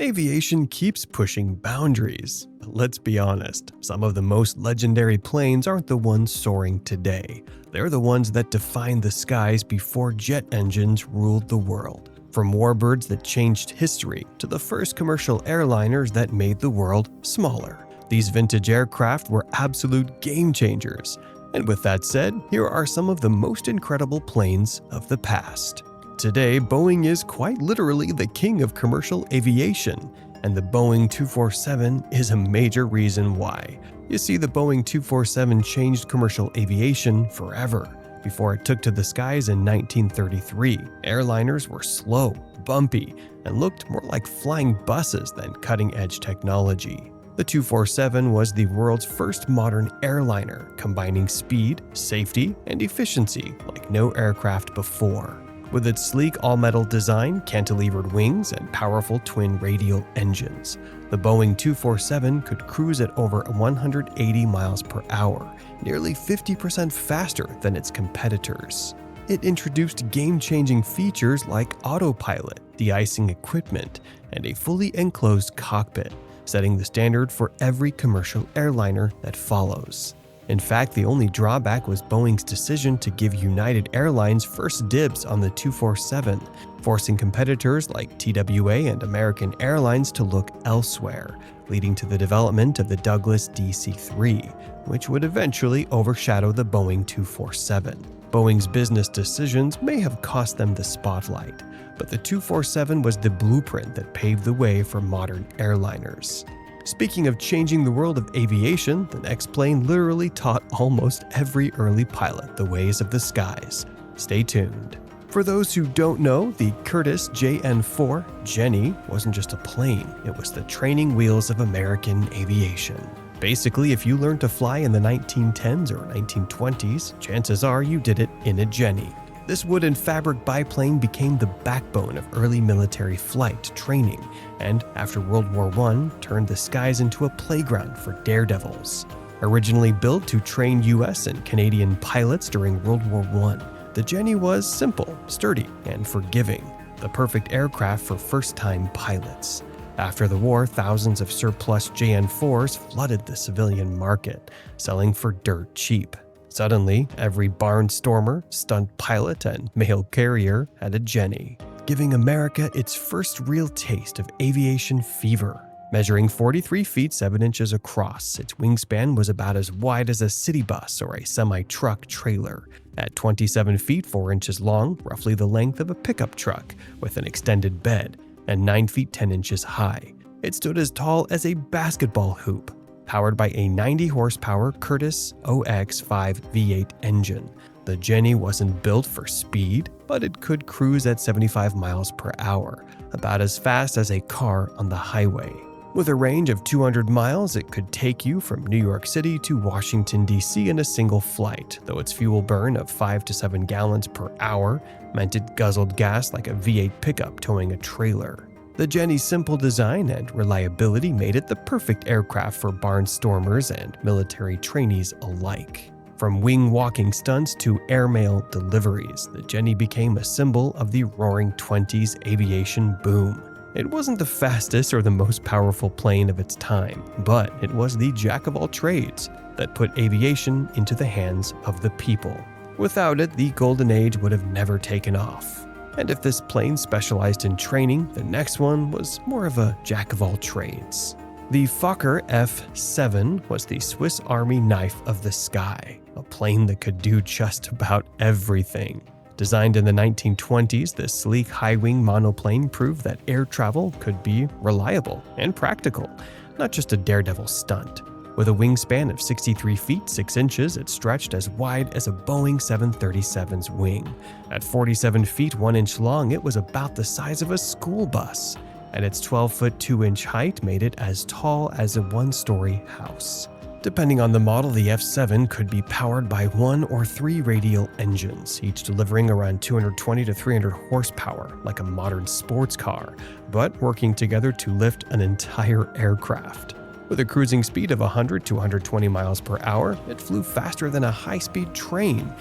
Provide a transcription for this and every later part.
Aviation keeps pushing boundaries, but let's be honest, some of the most legendary planes aren't the ones soaring today. They're the ones that defined the skies before jet engines ruled the world. From Warbirds that changed history to the first commercial airliners that made the world smaller. These vintage aircraft were absolute game changers. And with that said, here are some of the most incredible planes of the past. Today, Boeing is quite literally the king of commercial aviation, and the Boeing 247 is a major reason why. You see, the Boeing 247 changed commercial aviation forever. Before it took to the skies in 1933, airliners were slow, bumpy, and looked more like flying buses than cutting-edge technology. The 247 was the world's first modern airliner, combining speed, safety, and efficiency like no aircraft before. With its sleek all-metal design, cantilevered wings, and powerful twin radial engines, the Boeing 247 could cruise at over 180 miles per hour, nearly 50% faster than its competitors. It introduced game-changing features like autopilot, de-icing equipment, and a fully enclosed cockpit, setting the standard for every commercial airliner that follows. In fact, the only drawback was Boeing's decision to give United Airlines first dibs on the 247, forcing competitors like TWA and American Airlines to look elsewhere, leading to the development of the Douglas DC-3, which would eventually overshadow the Boeing 247. Boeing's business decisions may have cost them the spotlight, but the 247 was the blueprint that paved the way for modern airliners. Speaking of changing the world of aviation, the next plane literally taught almost every early pilot the ways of the skies. Stay tuned. For those who don't know, the Curtiss JN4 Jenny wasn't just a plane, it was the training wheels of American aviation. Basically, if you learned to fly in the 1910s or 1920s, chances are you did it in a Jenny. This wood and fabric biplane became the backbone of early military flight training, and after World War I, turned the skies into a playground for daredevils. Originally built to train US and Canadian pilots during World War I, the Jenny was simple, sturdy, and forgiving, the perfect aircraft for first-time pilots. After the war, thousands of surplus JN4s flooded the civilian market, selling for dirt cheap. Suddenly, every barnstormer, stunt pilot, and mail carrier had a Jenny, giving America its first real taste of aviation fever. Measuring 43 feet 7 inches across, its wingspan was about as wide as a city bus or a semi-truck trailer. At 27 feet 4 inches long, roughly the length of a pickup truck, with an extended bed, and 9 feet 10 inches high. It stood as tall as a basketball hoop. Powered by a 90-horsepower Curtiss OX-5 V8 engine. The Jenny wasn't built for speed, but it could cruise at 75 miles per hour, about as fast as a car on the highway. With a range of 200 miles, it could take you from New York City to Washington, D.C. in a single flight, though its fuel burn of 5 to 7 gallons per hour meant it guzzled gas like a V8 pickup towing a trailer. The Jenny's simple design and reliability made it the perfect aircraft for barnstormers and military trainees alike. From wing-walking stunts to airmail deliveries, the Jenny became a symbol of the roaring 20s aviation boom. It wasn't the fastest or the most powerful plane of its time, but it was the jack of all trades that put aviation into the hands of the people. Without it, the golden age would have never taken off. And if this plane specialized in training, the next one was more of a jack of all trades. The Fokker F-7 was the Swiss Army knife of the sky, a plane that could do just about everything. Designed in the 1920s, this sleek high-wing monoplane proved that air travel could be reliable and practical, not just a daredevil stunt. With a wingspan of 63 feet 6 inches, it stretched as wide as a Boeing 737's wing. At 47 feet 1 inch long, it was about the size of a school bus, and its 12-foot 2-inch height made it as tall as a one-story house. Depending on the model, the F-7 could be powered by 1 or 3 radial engines, each delivering around 220 to 300 horsepower, like a modern sports car, but working together to lift an entire aircraft. With a cruising speed of 100 to 120 miles per hour, it flew faster than a high-speed train,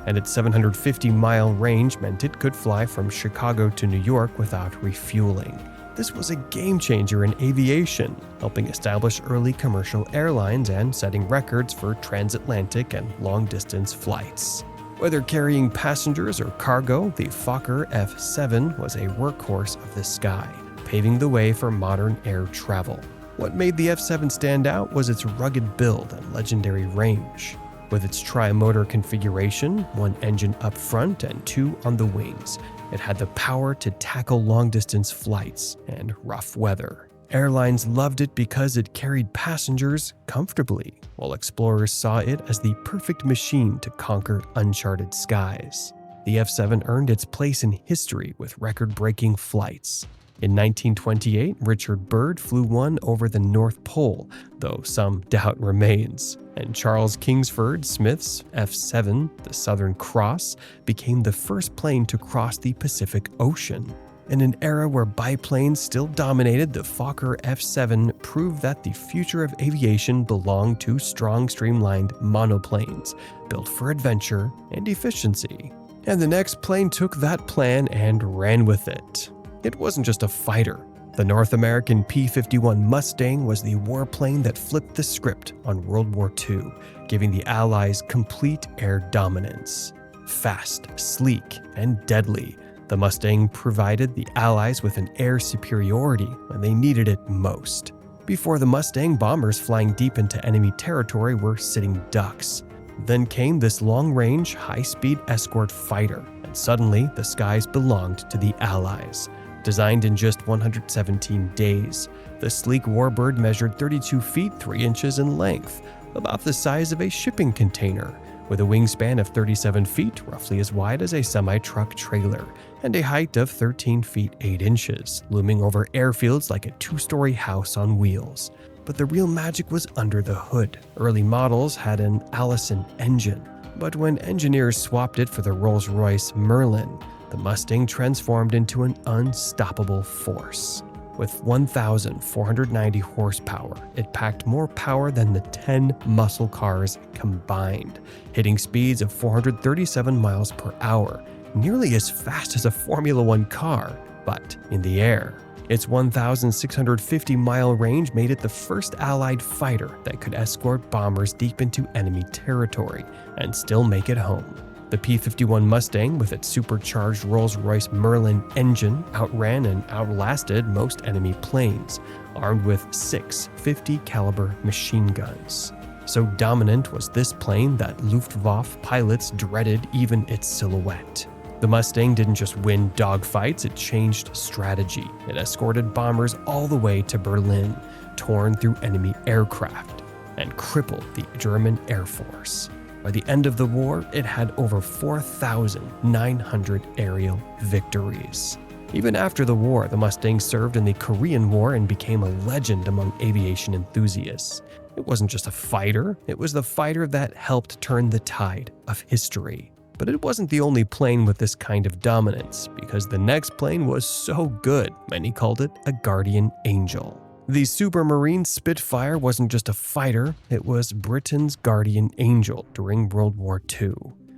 and its 750-mile range meant it could fly from Chicago to New York without refueling. This was a game changer in aviation, helping establish early commercial airlines and setting records for transatlantic and long-distance flights. Whether carrying passengers or cargo, the Fokker F-7 was a workhorse of the sky, paving the way for modern air travel. What made the F-7 stand out was its rugged build and legendary range. With its tri-motor configuration, one engine up front and two on the wings, it had the power to tackle long-distance flights and rough weather. Airlines loved it because it carried passengers comfortably, while explorers saw it as the perfect machine to conquer uncharted skies. The F-7 earned its place in history with record-breaking flights. In 1928, Richard Byrd flew one over the North Pole, though some doubt remains. And Charles Kingsford Smith's F-7, the Southern Cross, became the first plane to cross the Pacific Ocean. In an era where biplanes still dominated, the Fokker F-7 proved that the future of aviation belonged to strong, streamlined monoplanes, built for adventure and efficiency. And the next plane took that plan and ran with it. It wasn't just a fighter. The North American P-51 Mustang was the warplane that flipped the script on World War II, giving the Allies complete air dominance. Fast, sleek, and deadly, the Mustang provided the Allies with an air superiority when they needed it most. Before the Mustang, bombers flying deep into enemy territory were sitting ducks. Then came this long-range, high-speed escort fighter, and suddenly the skies belonged to the Allies. Designed in just 117 days, the sleek Warbird measured 32 feet 3 inches in length, about the size of a shipping container, with a wingspan of 37 feet, roughly as wide as a semi-truck trailer, and a height of 13 feet 8 inches, looming over airfields like a two-story house on wheels. But the real magic was under the hood. Early models had an Allison engine, but when engineers swapped it for the Rolls-Royce Merlin, the Mustang transformed into an unstoppable force. With 1,490 horsepower, it packed more power than the 10 muscle cars combined, hitting speeds of 437 miles per hour, nearly as fast as a Formula One car, but in the air. Its 1,650-mile range made it the first Allied fighter that could escort bombers deep into enemy territory and still make it home. The P-51 Mustang, with its supercharged Rolls-Royce Merlin engine, outran and outlasted most enemy planes, armed with 6 50-caliber machine guns. So dominant was this plane that Luftwaffe pilots dreaded even its silhouette. The Mustang didn't just win dogfights, it changed strategy. It escorted bombers all the way to Berlin, torn through enemy aircraft, and crippled the German Air Force. By the end of the war, it had over 4,900 aerial victories. Even after the war, the Mustang served in the Korean War and became a legend among aviation enthusiasts. It wasn't just a fighter, it was the fighter that helped turn the tide of history. But it wasn't the only plane with this kind of dominance, because the next plane was so good, many called it a guardian angel. The Supermarine Spitfire wasn't just a fighter, it was Britain's guardian angel during World War II.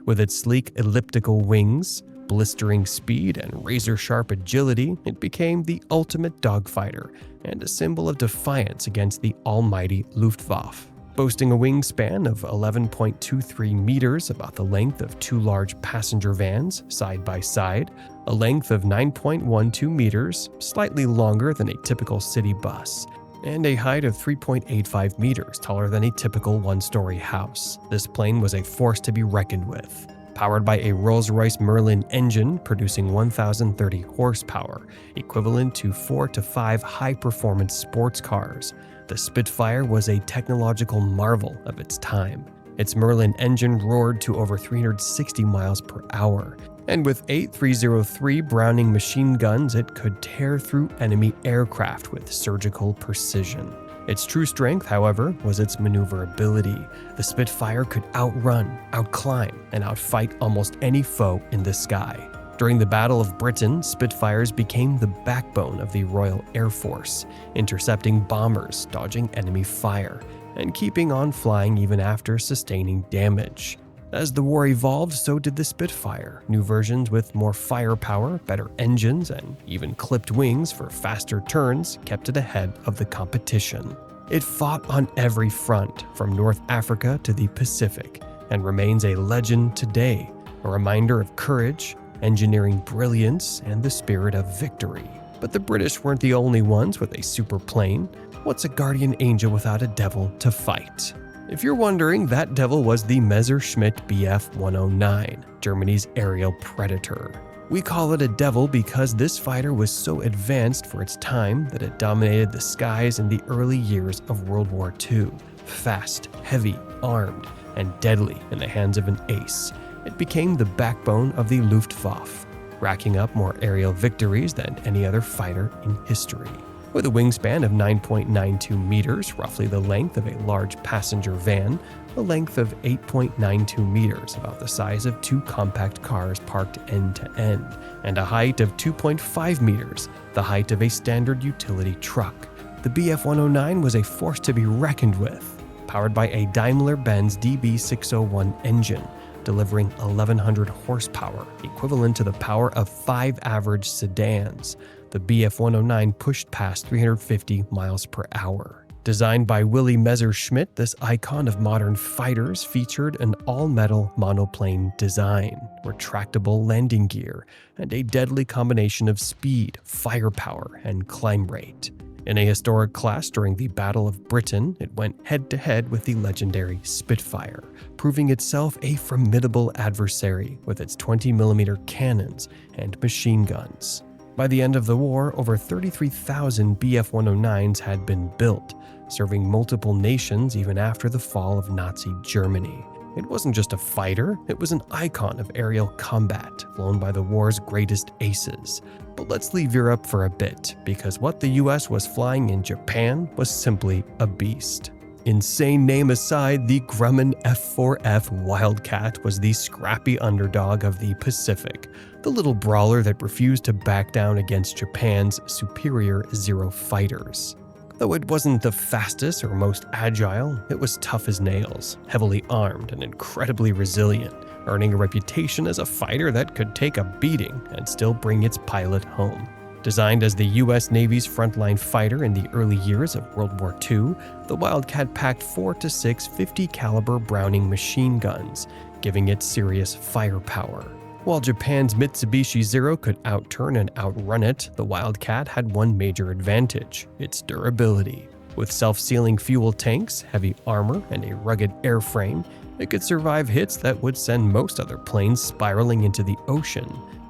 With its sleek elliptical wings, blistering speed, and razor-sharp agility, it became the ultimate dogfighter and a symbol of defiance against the almighty Luftwaffe. Boasting a wingspan of 11.23 meters, about the length of 2 large passenger vans side by side, a length of 9.12 meters, slightly longer than a typical city bus, and a height of 3.85 meters, taller than a typical one-story house. This plane was a force to be reckoned with. Powered by a Rolls-Royce Merlin engine producing 1,030 horsepower, equivalent to 4 to 5 high-performance sports cars, the Spitfire was a technological marvel of its time. Its Merlin engine roared to over 360 miles per hour, and with 8 303 Browning machine guns, it could tear through enemy aircraft with surgical precision. Its true strength, however, was its maneuverability. The Spitfire could outrun, outclimb, and outfight almost any foe in the sky. During the Battle of Britain, Spitfires became the backbone of the Royal Air Force, intercepting bombers, dodging enemy fire, and keeping on flying even after sustaining damage. As the war evolved, so did the Spitfire. New versions with more firepower, better engines, and even clipped wings for faster turns kept it ahead of the competition. It fought on every front, from North Africa to the Pacific, and remains a legend today, a reminder of courage, engineering brilliance, and the spirit of victory. But the British weren't the only ones with a super plane. What's a guardian angel without a devil to fight? If you're wondering, that devil was the Messerschmitt Bf 109, Germany's aerial predator. We call it a devil because this fighter was so advanced for its time that it dominated the skies in the early years of World War II. Fast, heavy, armed, and deadly in the hands of an ace, it became the backbone of the Luftwaffe, racking up more aerial victories than any other fighter in history. With a wingspan of 9.92 meters, roughly the length of a large passenger van, a length of 8.92 meters, about the size of two compact cars parked end to end, and a height of 2.5 meters, the height of a standard utility truck. The Bf 109 was a force to be reckoned with, powered by a Daimler-Benz DB601 engine, delivering 1,100 horsepower, equivalent to the power of 5 average sedans. The Bf 109 pushed past 350 miles per hour. Designed by Willy Messerschmitt, this icon of modern fighters featured an all-metal monoplane design, retractable landing gear, and a deadly combination of speed, firepower, and climb rate. In a historic clash during the Battle of Britain, it went head-to-head with the legendary Spitfire, proving itself a formidable adversary with its 20mm cannons and machine guns. By the end of the war, over 33,000 Bf 109s had been built, serving multiple nations even after the fall of Nazi Germany. It wasn't just a fighter, it was an icon of aerial combat, flown by the war's greatest aces. But let's leave Europe for a bit, because what the US was flying in Japan was simply a beast. Insane name aside, the Grumman F4F Wildcat was the scrappy underdog of the Pacific, the little brawler that refused to back down against Japan's superior Zero fighters. Though it wasn't the fastest or most agile, it was tough as nails, heavily armed, and incredibly resilient, earning a reputation as a fighter that could take a beating and still bring its pilot home. Designed as the U.S. Navy's frontline fighter in the early years of World War II, the Wildcat packed 4 to 6 50-caliber Browning machine guns, giving it serious firepower. While Japan's Mitsubishi Zero could outturn and outrun it, the Wildcat had one major advantage: its durability. With self-sealing fuel tanks, heavy armor, and a rugged airframe, it could survive hits that would send most other planes spiraling into the ocean.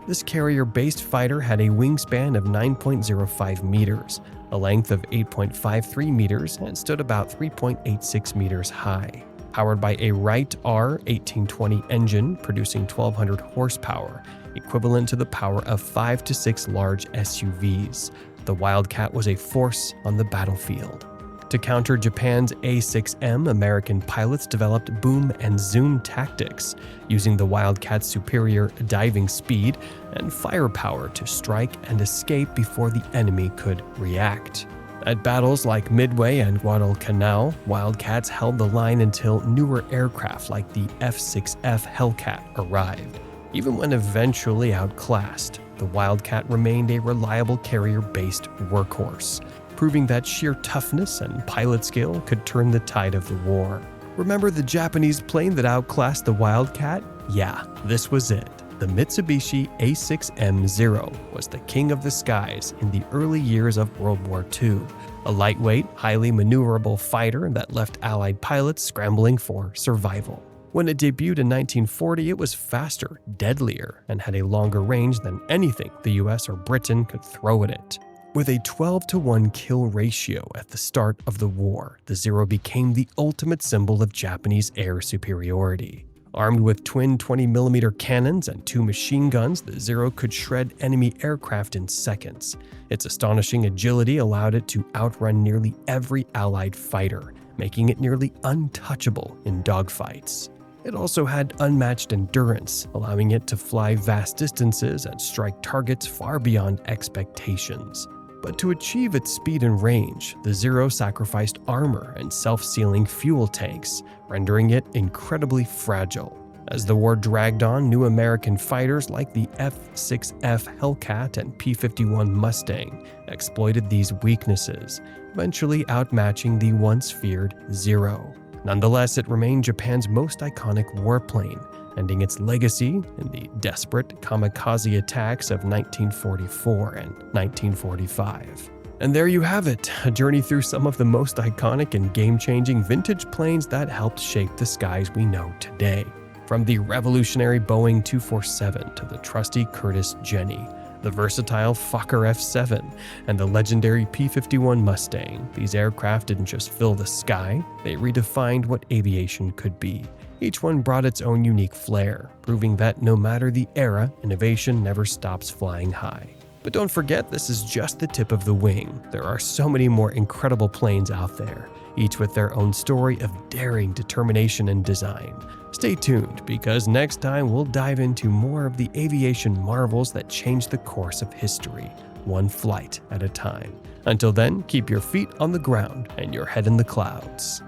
This carrier-based fighter had a wingspan of 9.05 meters, a length of 8.53 meters, and stood about 3.86 meters high. Powered by a Wright R1820 engine producing 1,200 horsepower, equivalent to the power of 5 to 6 large SUVs, the Wildcat was a force on the battlefield. To counter Japan's A6M, American pilots developed boom and zoom tactics, using the Wildcat's superior diving speed and firepower to strike and escape before the enemy could react. At battles like Midway and Guadalcanal, Wildcats held the line until newer aircraft like the F-6F Hellcat arrived. Even when eventually outclassed, the Wildcat remained a reliable carrier-based workhorse, proving that sheer toughness and pilot skill could turn the tide of the war. Remember the Japanese plane that outclassed the Wildcat? Yeah, this was it. The Mitsubishi A6M-0 was the king of the skies in the early years of World War II, a lightweight, highly maneuverable fighter that left Allied pilots scrambling for survival. When it debuted in 1940, it was faster, deadlier, and had a longer range than anything the US or Britain could throw at it. With a 12-to-1 kill ratio at the start of the war, the Zero became the ultimate symbol of Japanese air superiority. Armed with twin 20mm cannons and 2 machine guns, the Zero could shred enemy aircraft in seconds. Its astonishing agility allowed it to outrun nearly every Allied fighter, making it nearly untouchable in dogfights. It also had unmatched endurance, allowing it to fly vast distances and strike targets far beyond expectations. But to achieve its speed and range, the Zero sacrificed armor and self-sealing fuel tanks, rendering it incredibly fragile. As the war dragged on, new American fighters like the F-6F Hellcat and P-51 Mustang exploited these weaknesses, eventually outmatching the once feared Zero. Nonetheless, it remained Japan's most iconic warplane, ending its legacy in the desperate kamikaze attacks of 1944 and 1945. And there you have it, a journey through some of the most iconic and game-changing vintage planes that helped shape the skies we know today. From the revolutionary Boeing 247 to the trusty Curtiss Jenny, the versatile Fokker F-7, and the legendary P-51 Mustang, these aircraft didn't just fill the sky, they redefined what aviation could be. Each one brought its own unique flair, proving that no matter the era, innovation never stops flying high. But don't forget, this is just the tip of the wing. There are so many more incredible planes out there, each with their own story of daring, determination, and design. Stay tuned, because next time we'll dive into more of the aviation marvels that changed the course of history, one flight at a time. Until then, keep your feet on the ground and your head in the clouds.